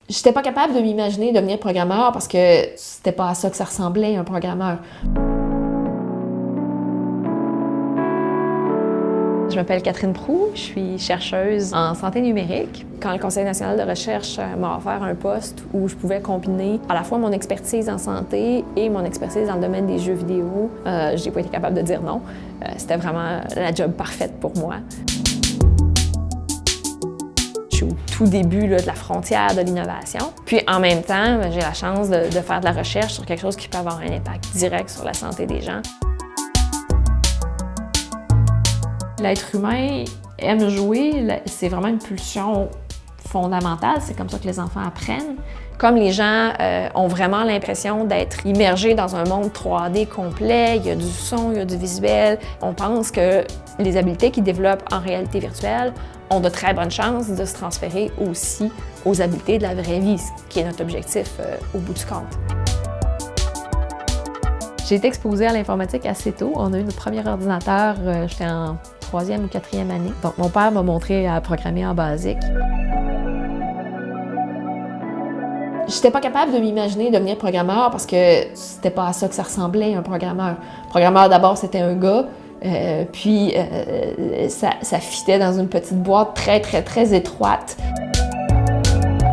J'étais pas capable de m'imaginer devenir programmeur parce que c'était pas à ça que ça ressemblait, un programmeur. Je m'appelle Catherine Proulx, je suis chercheuse en santé numérique. Quand le Conseil national de recherche m'a offert un poste où je pouvais combiner à la fois mon expertise en santé et mon expertise dans le domaine des jeux vidéo, j'ai pas été capable de dire non. C'était vraiment la job parfaite pour moi. Je suis au tout début là, de la frontière de l'innovation. Puis en même temps, j'ai la chance de faire de la recherche sur quelque chose qui peut avoir un impact direct sur la santé des gens. L'être humain aime jouer, c'est vraiment une pulsion fondamentale, c'est comme ça que les enfants apprennent. Comme les gens ont vraiment l'impression d'être immergés dans un monde 3D complet, il y a du son, il y a du visuel, on pense que les habiletés qu'ils développent en réalité virtuelle ont de très bonnes chances de se transférer aussi aux habiletés de la vraie vie, ce qui est notre objectif au bout du compte. J'ai été exposée à l'informatique assez tôt. On a eu notre premier ordinateur, j'étais en 3e ou 4e année. Donc, mon père m'a montré à programmer en basique. J'étais pas capable de m'imaginer devenir programmeur parce que c'était pas à ça que ça ressemblait, un programmeur. Programmeur, d'abord, c'était un gars, puis ça fitait dans une petite boîte très étroite.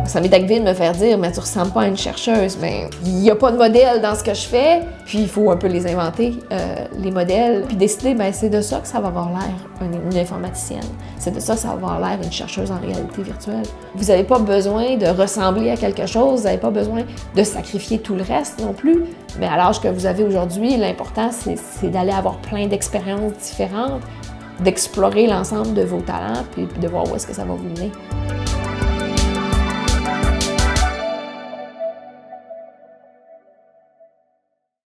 Ça m'est arrivé de me faire dire « mais tu ressembles pas à une chercheuse ». Mais il n'y a pas de modèle dans ce que je fais, puis il faut un peu les inventer, les modèles. Puis décider, ben c'est de ça que ça va avoir l'air une informaticienne. C'est de ça que ça va avoir l'air une chercheuse en réalité virtuelle. Vous n'avez pas besoin de ressembler à quelque chose, vous n'avez pas besoin de sacrifier tout le reste non plus. Mais à l'âge que vous avez aujourd'hui, l'important, c'est d'aller avoir plein d'expériences différentes, d'explorer l'ensemble de vos talents, puis de voir où est-ce que ça va vous mener.